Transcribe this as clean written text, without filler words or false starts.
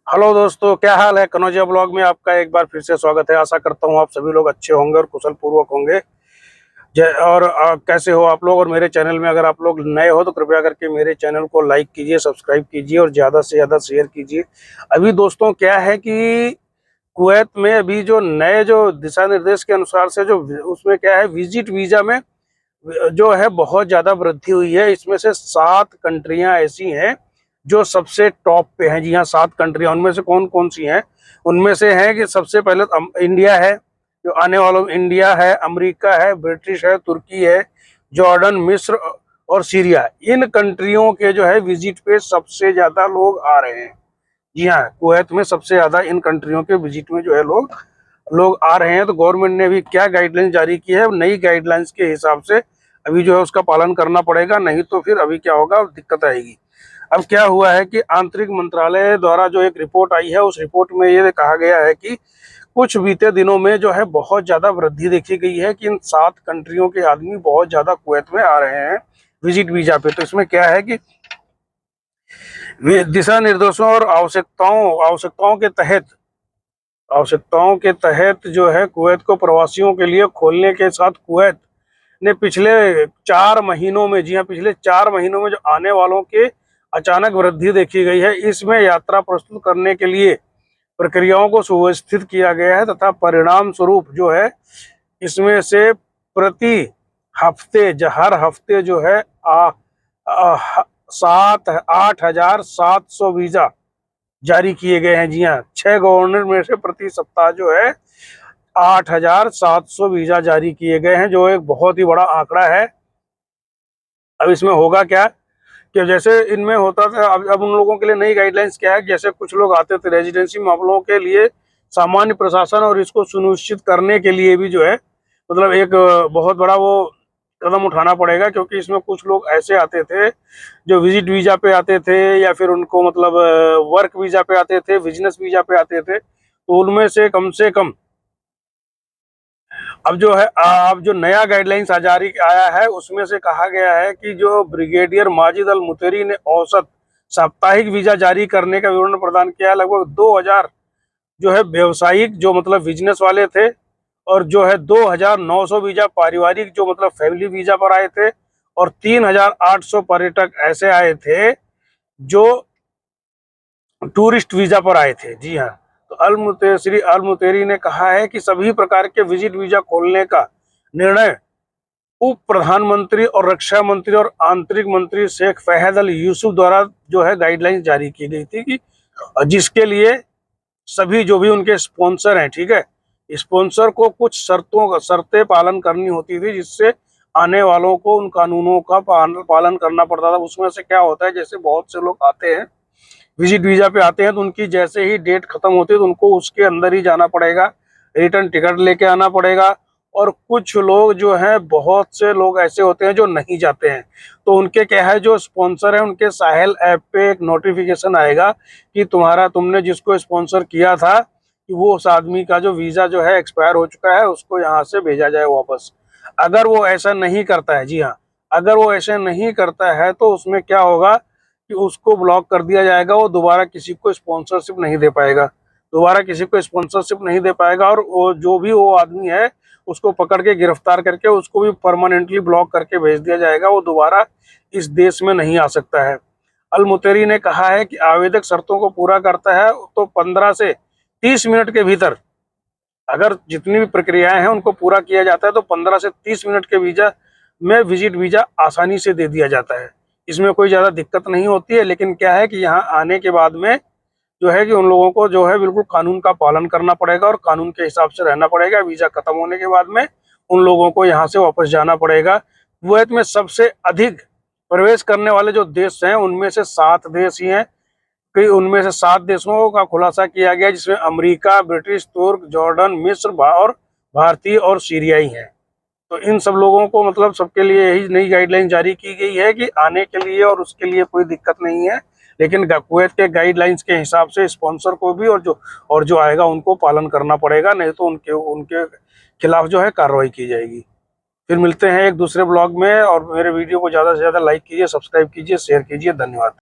Hello दोस्तों, क्या हाल है। कनौजिया ब्लॉग में आपका एक बार फिर से स्वागत है। आशा करता हूँ आप सभी लोग अच्छे होंगे और कुशल पूर्वक होंगे। जय और कैसे हो आप लोग। और मेरे चैनल में अगर आप लोग नए हो तो कृपया करके मेरे चैनल को लाइक कीजिए, सब्सक्राइब कीजिए और ज़्यादा से ज़्यादा शेयर कीजिए। अभी दोस्तों क्या है कि कुवैत में अभी जो नए जो दिशा निर्देश के अनुसार से जो उसमें क्या है, विजिट वीज़ा में जो है बहुत ज़्यादा वृद्धि हुई है। इसमें से 7 कंट्रियां ऐसी हैं जो सबसे टॉप पे हैं। जी हाँ, 7 कंट्रियां। उनमें से कौन कौन सी हैं? उनमें से है कि सबसे पहले तो इंडिया है, जो आने वालों में इंडिया है, अमेरिका है, ब्रिटिश है, तुर्की है, जॉर्डन, मिस्र और सीरिया। इन कंट्रियों के जो है विजिट पे सबसे ज्यादा लोग आ रहे हैं। जी हाँ, कुवैत में सबसे ज्यादा इन कंट्रियों के विजिट में जो है लोग लोग आ रहे हैं। तो गवर्नमेंट ने अभी क्या गाइडलाइंस जारी की है, नई गाइडलाइंस के हिसाब से अभी जो है उसका पालन करना पड़ेगा, नहीं तो फिर अभी क्या होगा, दिक्कत आएगी। अब क्या हुआ है कि आंतरिक मंत्रालय द्वारा जो एक रिपोर्ट आई है, उस रिपोर्ट में ये कहा गया है कि कुछ बीते दिनों में जो है बहुत ज्यादा वृद्धि देखी गई है कि इन 7 कंट्रियों के आदमी बहुत ज्यादा कुवैत में आ रहे हैं विजिट वीजा पे। तो इसमें क्या है कि दिशा निर्देशों और आवश्यकताओं के तहत जो है कुवैत को प्रवासियों के लिए खोलने के साथ कुवैत ने पिछले 4 महीनों में, जी हाँ, पिछले 4 महीनों में जो आने वालों के अचानक वृद्धि देखी गई है। इसमें यात्रा प्रस्तुत करने के लिए प्रक्रियाओं को सुव्यवस्थित किया गया है तथा परिणाम स्वरूप जो है इसमें से प्रति हर हफ्ते जो है 8,700 वीजा जारी किए गए हैं। जी हाँ, 6 गवर्नर में से प्रति सप्ताह जो है 8,700 वीजा जारी किए गए हैं, जो एक बहुत ही बड़ा आंकड़ा है। अब इसमें होगा क्या कि जैसे इनमें होता था, अब उन लोगों के लिए नई गाइडलाइंस क्या है, जैसे कुछ लोग आते थे रेजिडेंसी मामलों के लिए, सामान्य प्रशासन और इसको सुनिश्चित करने के लिए भी जो है मतलब एक बहुत बड़ा वो कदम उठाना पड़ेगा, क्योंकि इसमें कुछ लोग ऐसे आते थे जो विजिट वीजा पे आते थे या फिर उनको मतलब वर्क वीजा पे आते थे, बिजनेस वीजा पे आते थे। तो उनमें से कम अब जो है अब जो नया गाइडलाइंस जारी आया है उसमें से कहा गया है कि जो ब्रिगेडियर माजिद अल मुतेरी ने औसत साप्ताहिक वीजा जारी करने का विवरण प्रदान किया है। लगभग 2000 जो है व्यवसायिक जो मतलब बिजनेस वाले थे, और जो है 2,900 वीजा पारिवारिक जो मतलब फैमिली वीजा पर आए थे, और 3,800 पर्यटक ऐसे आए थे जो टूरिस्ट वीजा पर आए थे। जी हाँ, तो श्री अल मुतेरी ने कहा है कि सभी प्रकार के विजिट वीजा खोलने का निर्णय उप प्रधानमंत्री और रक्षा मंत्री और आंतरिक मंत्री शेख फहद अल यूसुफ द्वारा जो है गाइडलाइंस जारी की गई थी कि जिसके लिए सभी जो भी उनके स्पॉन्सर हैं, ठीक है, स्पॉन्सर को कुछ शर्तें पालन करनी होती थी, जिससे आने वालों को उन कानूनों का पालन करना पड़ता था। उसमें से क्या होता है, जैसे बहुत से लोग आते हैं विजिट वीजा पे आते हैं, तो उनकी जैसे ही डेट खत्म होती है तो उनको उसके अंदर ही जाना पड़ेगा, रिटर्न टिकट लेके आना पड़ेगा। और कुछ लोग जो हैं, बहुत से लोग ऐसे होते हैं जो नहीं जाते हैं, तो उनके क्या है, जो स्पॉन्सर है उनके साहेल ऐप पे एक नोटिफिकेशन आएगा कि तुमने जिसको स्पॉन्सर किया था कि वो उस आदमी का जो वीजा जो है एक्सपायर हो चुका है, उसको यहाँ से भेजा जाए वापस। अगर वो ऐसा नहीं करता है, जी हाँ, अगर वो ऐसे नहीं करता है तो उसमें क्या होगा कि उसको ब्लॉक कर दिया जाएगा। वो दोबारा किसी को स्पॉन्सरशिप नहीं दे पाएगा, और वो जो भी वो आदमी है उसको पकड़ के गिरफ्तार करके उसको भी परमानेंटली ब्लॉक करके भेज दिया जाएगा। वो दोबारा इस देश में नहीं आ सकता है। अल मुतेरी ने कहा है कि आवेदक शर्तों को पूरा करता है तो 15 से 30 मिनट के भीतर, अगर जितनी भी प्रक्रियाएं हैं उनको पूरा किया जाता है तो 15 से 30 मिनट के वीजा में विजिट वीजा आसानी से दे दिया जाता है। इसमें कोई ज़्यादा दिक्कत नहीं होती है। लेकिन क्या है कि यहाँ आने के बाद में जो है कि उन लोगों को जो है बिल्कुल कानून का पालन करना पड़ेगा और कानून के हिसाब से रहना पड़ेगा। वीज़ा खत्म होने के बाद में उन लोगों को यहाँ से वापस जाना पड़ेगा। कुवैत में सबसे अधिक प्रवेश करने वाले जो देश हैं उनमें से 7 देश ही हैं, कि उनमें से 7 देशों का खुलासा किया गया, जिसमें अमेरिका, ब्रिटिश, तुर्क, जॉर्डन, मिस्र और भारतीय और सीरियाई हैं। तो इन सब लोगों को मतलब सबके लिए यही नई गाइडलाइन जारी की गई है कि आने के लिए और उसके लिए कोई दिक्कत नहीं है। लेकिन कुवैत के गाइडलाइंस के हिसाब से स्पॉन्सर को भी और जो आएगा उनको पालन करना पड़ेगा, नहीं तो उनके उनके खिलाफ जो है कार्रवाई की जाएगी। फिर मिलते हैं एक दूसरे ब्लॉग में, और मेरे वीडियो को ज़्यादा से ज़्यादा लाइक कीजिए, सब्सक्राइब कीजिए, शेयर कीजिए। धन्यवाद।